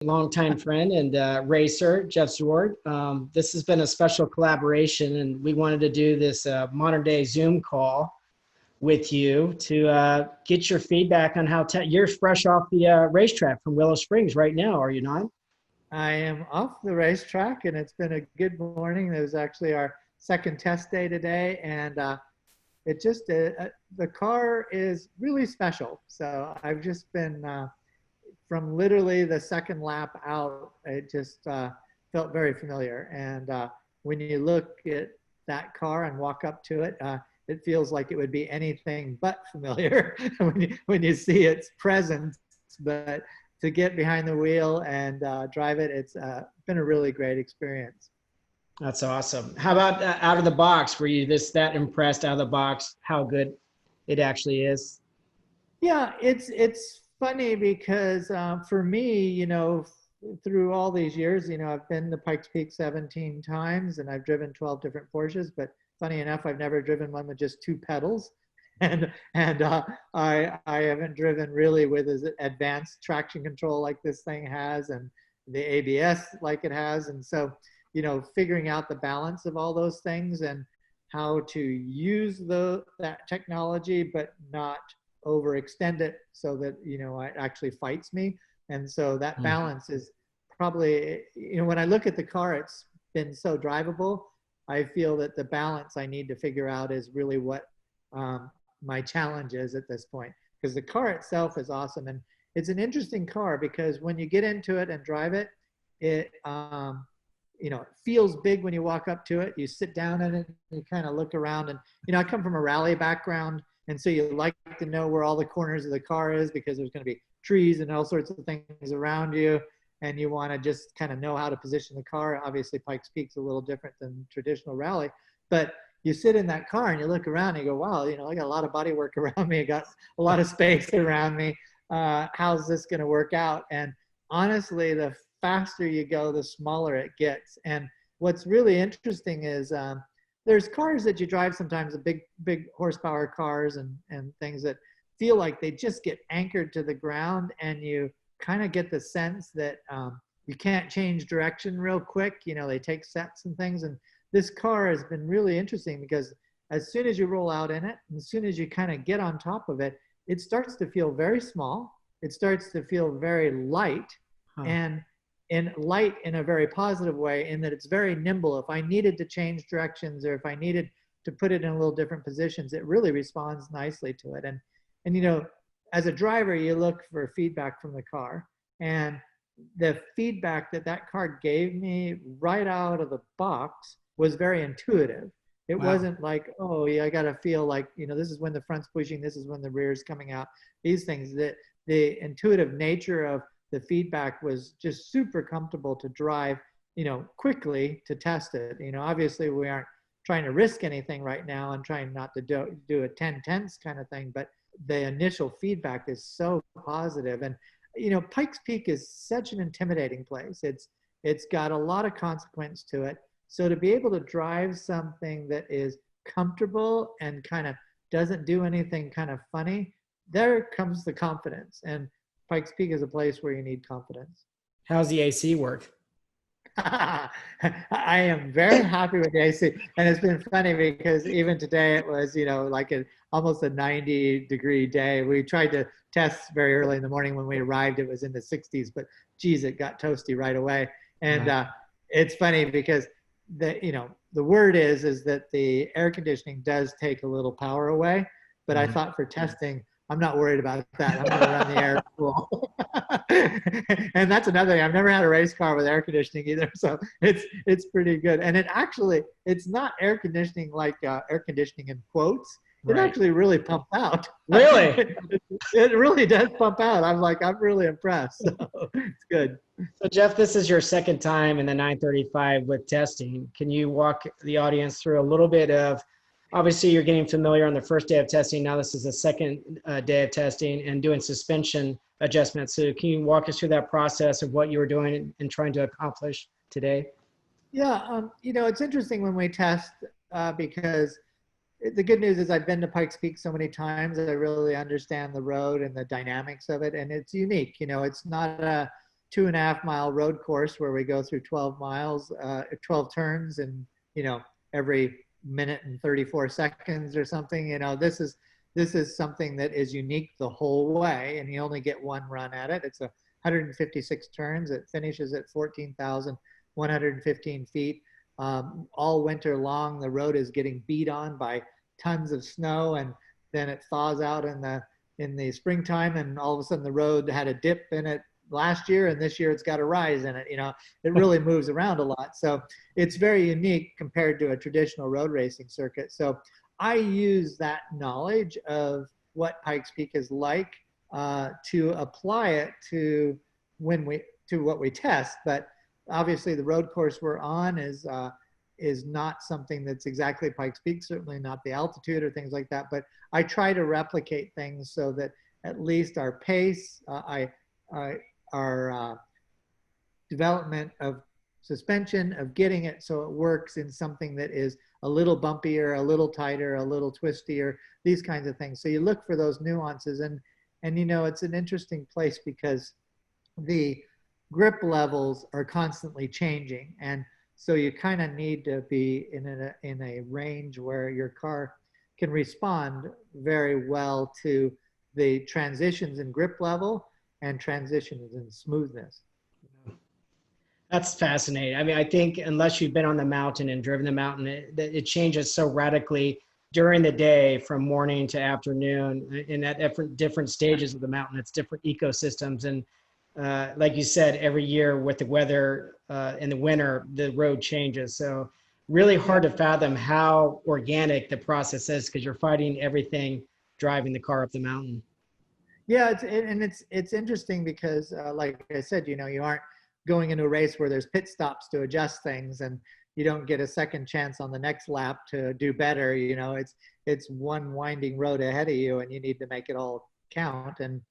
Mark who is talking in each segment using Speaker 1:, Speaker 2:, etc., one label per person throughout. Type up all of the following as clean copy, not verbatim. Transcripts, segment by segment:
Speaker 1: longtime friend and racer, Jeff Zwart. This has been a special collaboration, and we wanted to do this modern day Zoom call with you to get your feedback on how you're fresh off the racetrack from Willow Springs right now, are you not?
Speaker 2: I am off the racetrack, and it's been a good morning. It was actually our second test day today, and the car is really special. So I've just been from literally the second lap out, it just felt very familiar. And when you look at that car and walk up to it, it feels like it would be anything but familiar when you see its presence. But to get behind the wheel and drive it, it's been a really great experience.
Speaker 1: That's awesome. How about out of the box? Were you that impressed out of the box how good it actually is?
Speaker 2: Yeah, it's funny because for me, through all these years, I've been to Pikes Peak 17 times and I've driven 12 different Porsches, but funny enough, I've never driven one with just two pedals. And I haven't driven really with as advanced traction control like this thing has, and the ABS like it has. And so, figuring out the balance of all those things and how to use that technology, but not overextend it so that, it actually fights me. And so that balance is probably, when I look at the car, it's been so drivable. I feel that the balance I need to figure out is really what my challenge is at this point, because the car itself is awesome. And it's an interesting car because when you get into it and drive it, it feels big when you walk up to it. You sit down in it, and you kind of look around, and I come from a rally background, and so you like to know where all the corners of the car is because there's going to be trees and all sorts of things around you, and you want to just kind of know how to position the car. Obviously, Pikes Peak's a little different than traditional rally, but you sit in that car and you look around and you go, wow, I got a lot of body work around me. I got a lot of space around me. How's this going to work out? And honestly, the faster you go, the smaller it gets. And what's really interesting is there's cars that you drive sometimes, the big horsepower cars and things that feel like they just get anchored to the ground, and you kind of get the sense that you can't change direction real quick. They take sets and things. And this car has been really interesting because as soon as you roll out in it, and as soon as you kind of get on top of it, it starts to feel very small. It starts to feel very light, and light in a very positive way, in that it's very nimble. If I needed to change directions, or if I needed to put it in a little different positions, it really responds nicely to it. And as a driver, you look for feedback from the car, and the feedback that car gave me right out of the box was very intuitive. It wasn't like, oh yeah, I got to feel like, this is when the front's pushing, this is when the rear's coming out. These things, that the intuitive nature of the feedback was just super comfortable to drive, quickly to test it. Obviously we aren't trying to risk anything right now and trying not to do a 10/10 kind of thing, but the initial feedback is so positive. And, Pikes Peak is such an intimidating place. It's got a lot of consequence to it. So to be able to drive something that is comfortable and kind of doesn't do anything kind of funny, there comes the confidence. And Pikes Peak is a place where you need confidence.
Speaker 1: How's the AC work?
Speaker 2: I am very happy with the AC. And it's been funny because even today it was, like almost a 90-degree day. We tried to test very early in the morning. When we arrived, it was in the 60s, but geez, it got toasty right away. And it's funny because the word is that the air conditioning does take a little power away, but I thought for testing, I'm not worried about that. I'm going to run the air cool. And that's another thing. I've never had a race car with air conditioning either, so it's pretty good. And it's not air conditioning like air conditioning in quotes. It actually really pumps out.
Speaker 1: Really?
Speaker 2: It really does pump out. I'm really impressed. So it's good.
Speaker 1: So Jeff, this is your second time in the 935 with testing. Can you walk the audience through a little bit of, obviously you're getting familiar on the first day of testing. Now this is the second day of testing and doing suspension adjustments. So can you walk us through that process of what you were doing and trying to accomplish today?
Speaker 2: Yeah, it's interesting when we test because the good news is I've been to Pikes Peak so many times that I really understand the road and the dynamics of it, and it's unique. It's not 2.5 mile road course where we go through 12 miles, 12 turns, and every minute and 34 seconds or something. This is something that is unique the whole way, and you only get one run at it. It's 156 turns. It finishes at 14,115 feet. All winter long, the road is getting beat on by tons of snow, and then it thaws out in the springtime, and all of a sudden the road had a dip in it last year, and this year it's got a rise in it. It really moves around a lot. So it's very unique compared to a traditional road racing circuit. So I use that knowledge of what Pikes Peak is like to apply it to what we test. But obviously the road course we're on is not something that's exactly Pikes Peak, certainly not the altitude or things like that. But I try to replicate things so that at least our pace, our development of suspension, of getting it so it works in something that is a little bumpier, a little tighter, a little twistier, these kinds of things. So you look for those nuances, and it's an interesting place because the grip levels are constantly changing, and so you kind of need to be in a range where your car can respond very well to the transitions in grip level and transitions in smoothness.
Speaker 1: That's fascinating. I mean, I think unless you've been on the mountain and driven the mountain, it changes so radically during the day from morning to afternoon, and at different stages of the mountain. It's different ecosystems. And like you said, every year with the weather in the winter, the road changes. So really hard to fathom how organic the process is because you're fighting everything driving the car up the mountain.
Speaker 2: Yeah, it's interesting because like I said, you aren't going into a race where there's pit stops to adjust things, and you don't get a second chance on the next lap to do better. It's one winding road ahead of you, and you need to make it all count. And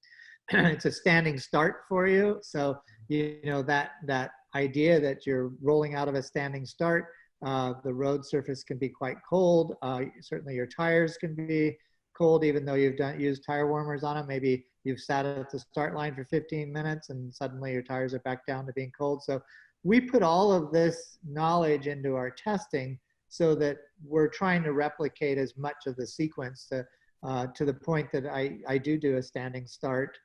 Speaker 2: it's a standing start for you. So that idea that you're rolling out of a standing start, the road surface can be quite cold. Certainly your tires can be cold, even though you've used tire warmers on them. Maybe you've sat at the start line for 15 minutes and suddenly your tires are back down to being cold. So we put all of this knowledge into our testing so that we're trying to replicate as much of the sequence to the point that I do a standing start,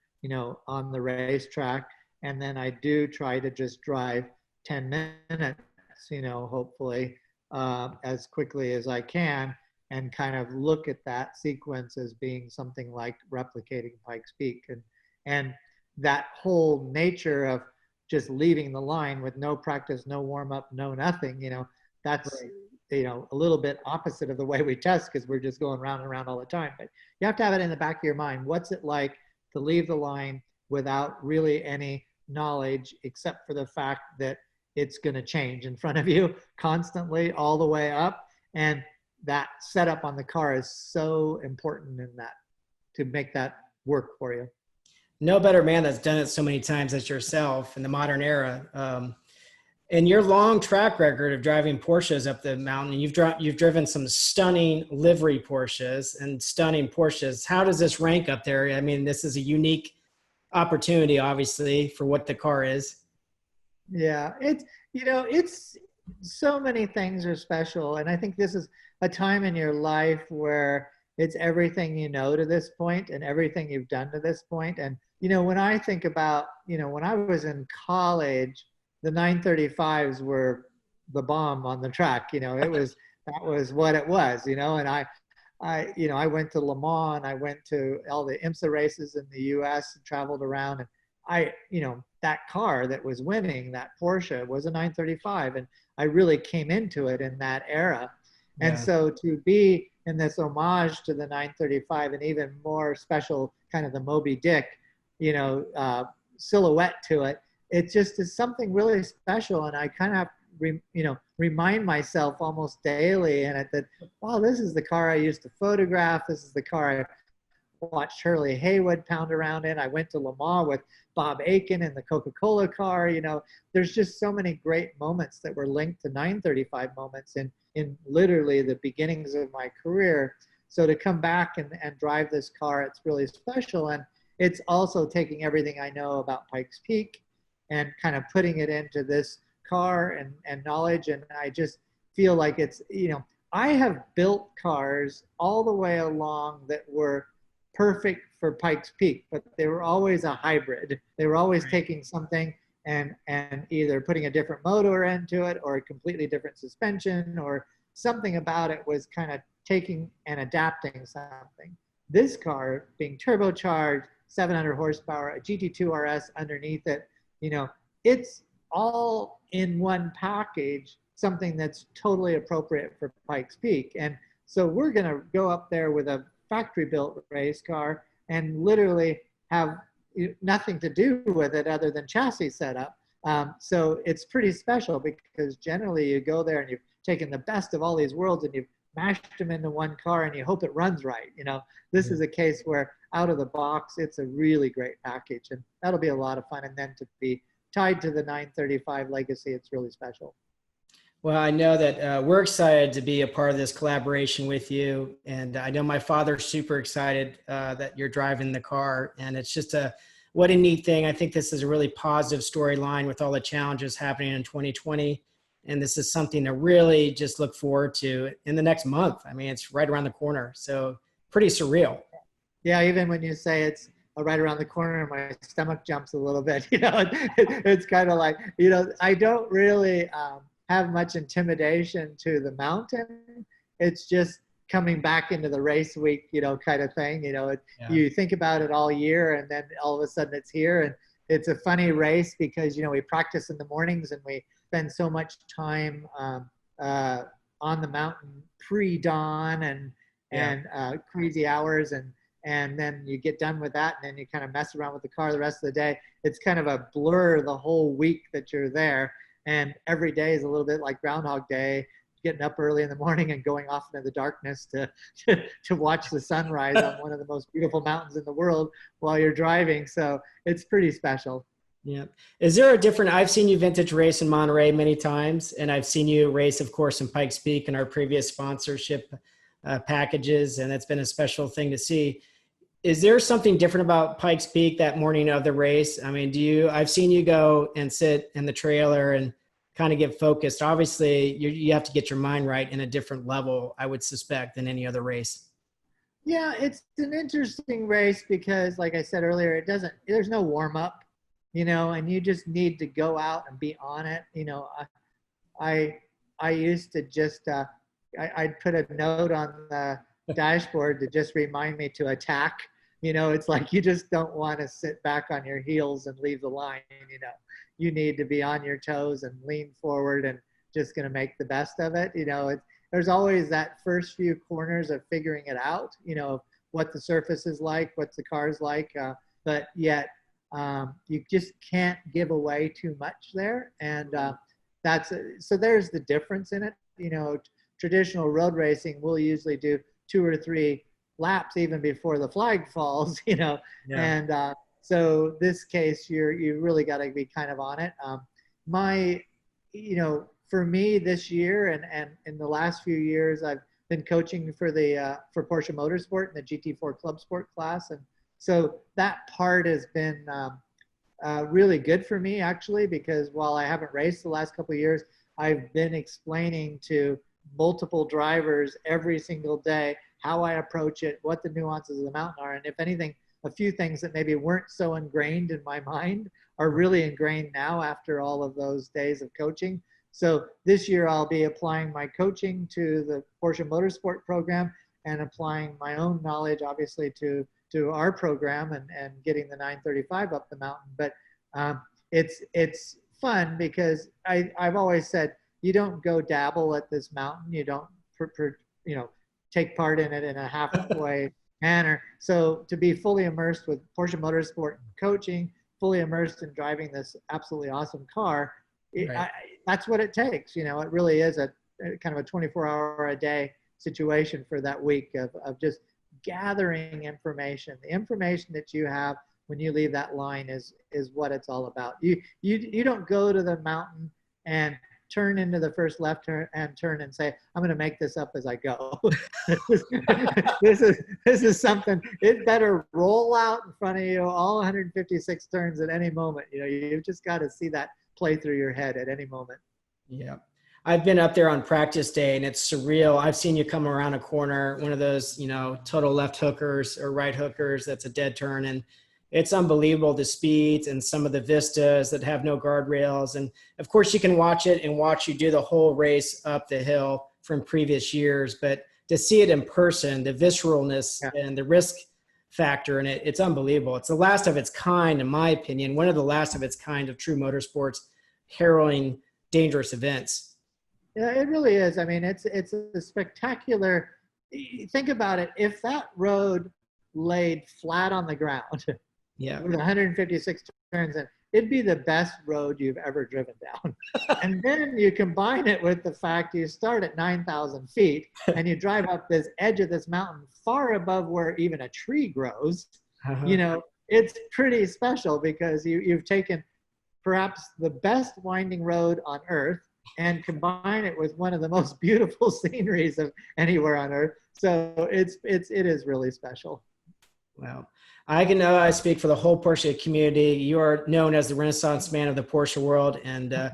Speaker 2: on the racetrack. And then I do try to just drive 10 minutes, hopefully as quickly as I can, and kind of look at that sequence as being something like replicating Pikes Peak. And that whole nature of just leaving the line with no practice, no warm up, no nothing, that's, right, a little bit opposite of the way we test because we're just going round and round all the time. But you have to have it in the back of your mind. What's it like to leave the line without really any knowledge except for the fact that it's going to change in front of you constantly all the way up? And that setup on the car is so important in that, to make that work for you.
Speaker 1: No better man that's done it so many times as yourself in the modern era. And your long track record of driving Porsches up the mountain, you've driven some stunning livery Porsches and stunning Porsches. How does this rank up there? I mean, this is a unique opportunity, obviously, for what the car is.
Speaker 2: Yeah, it's so many things are special. And I think this is a time in your life where it's everything to this point and everything you've done to this point. And, when I think about, when I was in college, the 935s were the bomb on the track. That was what it was, and I went to Le Mans, I went to all the IMSA races in the US, traveled around, and that car that was winning, that Porsche, was a 935. And I really came into it in that era. Yeah. And so to be in this homage to the 935, and even more special, kind of the Moby Dick, silhouette to it, it just is something really special. And I kind of remind myself almost daily that, wow, this is the car I used to photograph. This is the car I watched Hurley Haywood pound around in. I went to Le Mans with Bob Aiken in the Coca-Cola car. There's just so many great moments that were linked to 935 moments in literally the beginnings of my career. So to come back and drive this car, it's really special. And it's also taking everything I know about Pikes Peak and kind of putting it into this car and knowledge. And I just feel like it's, you know, I have built cars all the way along that were perfect for Pikes Peak, but they were always a hybrid. They were always taking something and either putting a different motor into it or a completely different suspension, or something about it was kind of taking and adapting something. This car being turbocharged, 700 horsepower, a GT2 RS underneath it, you know, it's all in one package, something that's totally appropriate for Pikes Peak. And so we're going to go up there with a factory built race car and literally have nothing to do with it other than chassis setup. So it's pretty special because generally you go there and you've taken the best of all these worlds and you've mashed them into one car and you hope it runs right. You know, this is a case where out of the box, it's a really great package, and that'll be a lot of fun. And then to be tied to the 935 legacy, it's really special.
Speaker 1: Well, I know that we're excited to be a part of this collaboration with you. And I know my father's super excited that you're driving the car. And it's just what a neat thing. I think this is a really positive storyline with all the challenges happening in 2020. And this is something to really just look forward to in the next month. I mean, it's right around the corner. So pretty surreal.
Speaker 2: Yeah, even when you say it's right around the corner, my stomach jumps a little bit. You know, it's kind of like, you know, I don't really have much intimidation to the mountain. It's just coming back into the race week, you know, kind of thing. You know, you think about it all year and then all of a sudden it's here. And it's a funny race because, you know, we practice in the mornings and we spend so much time on the mountain pre-dawn and crazy hours. And then you get done with that and then you kind of mess around with the car the rest of the day. It's kind of a blur the whole week that you're there. And every day is a little bit like Groundhog Day, getting up early in the morning and going off into the darkness to watch the sunrise on one of the most beautiful mountains in the world while you're driving. So it's pretty special.
Speaker 1: Yeah. Is there a different, I've seen you vintage race in Monterey many times, and I've seen you race, of course, in Pikes Peak in our previous sponsorship packages, and it's been a special thing to see. Is there something different about Pikes Peak that morning of the race? I mean, I've seen you go and sit in the trailer and kind of get focused. Obviously, you have to get your mind right in a different level, I would suspect, than any other race.
Speaker 2: Yeah, it's an interesting race because, like I said earlier, there's no warm up, you know, and you just need to go out and be on it. You know, I used to just, I'd put a note on the dashboard to just remind me to attack. You know, it's like you just don't want to sit back on your heels and leave the line. You know, you need to be on your toes and lean forward and just going to make the best of it. You know, there's always that first few corners of figuring it out, you know, what the surface is like, what the car's like, but yet you just can't give away too much there. And so there's the difference in it. You know, traditional road racing, we'll usually do 2 or 3 laps even before the flag falls, you know. Yeah. And so this case, you really got to be kind of on it. You know, for me this year and in the last few years, I've been coaching for Porsche Motorsport in the GT4 Club Sport class, and so that part has been really good for me actually, because while I haven't raced the last couple of years, I've been explaining to multiple drivers every single day how I approach it, what the nuances of the mountain are. And if anything, a few things that maybe weren't so ingrained in my mind are really ingrained now after all of those days of coaching. So this year I'll be applying my coaching to the Porsche Motorsport program and applying my own knowledge, obviously, to our program and getting the 935 up the mountain. But it's fun because I've always said, you don't go dabble at this mountain. You don't, you know, take part in it in a halfway manner. So to be fully immersed with Porsche Motorsport coaching, fully immersed in driving this absolutely awesome car,
Speaker 1: right.
Speaker 2: That's what it takes. You know, it really is a kind of a 24-hour-a-day situation for that week of just gathering information. The information that you have when you leave that line is what it's all about. You don't go to the mountain and turn into the first left turn and say, I'm going to make this up as I go. this is something, it better roll out in front of you all 156 turns at any moment. You know, you've just got to see that play through your head at any moment.
Speaker 1: Yeah. I've been up there on practice day and it's surreal. I've seen you come around a corner, one of those, you know, total left hookers or right hookers. That's a dead turn. And it's unbelievable, the speeds and some of the vistas that have no guardrails. And of course you can watch it and watch you do the whole race up the hill from previous years, but to see it in person, the visceralness and the risk factor in it, it's unbelievable. It's the last of its kind, in my opinion, one of the last of its kind of true motorsports, harrowing, dangerous events.
Speaker 2: Yeah, it really is. I mean, it's a spectacular, think about it. If that road laid flat on the ground with 156 turns in, it'd be the best road you've ever driven down. And then you combine it with the fact you start at 9,000 feet and you drive up this edge of this mountain far above where even a tree grows. You know, it's pretty special because you've taken perhaps the best winding road on earth and combine it with one of the most beautiful sceneries of anywhere on earth. So it is really special.
Speaker 1: Wow. I can know I speak for the whole Porsche community. You are known as the Renaissance man of the Porsche world. And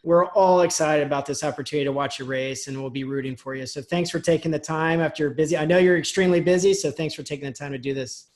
Speaker 1: we're all excited about this opportunity to watch your race, and we'll be rooting for you. So thanks for taking the time after you're busy. I know you're extremely busy, so thanks for taking the time to do this.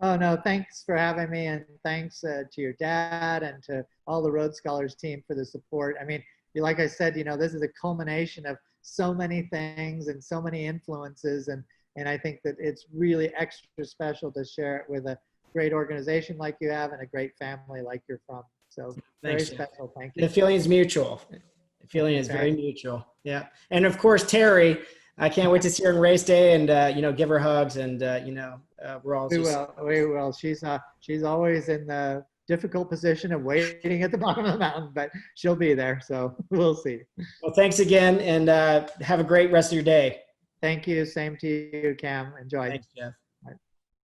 Speaker 2: Oh, no, thanks for having me. And thanks to your dad and to all the RoadScholars team for the support. I mean, like I said, you know, this is a culmination of so many things and so many influences. And I think that it's really extra special to share it with a great organization like you have and a great family like you're from. So
Speaker 1: thanks,
Speaker 2: very special. Thank you.
Speaker 1: The feeling is mutual. The feeling is very mutual. Yeah. And of course, Terry, I can't wait to see her on race day and, you know, give her hugs and, you know, we're all
Speaker 2: we will. She's always in the difficult position of waiting at the bottom of the mountain, but she'll be there. So we'll see.
Speaker 1: Well, thanks again and have a great rest of your day.
Speaker 2: Thank you. Same to you, Cam. Enjoy.
Speaker 1: Thanks, Jeff.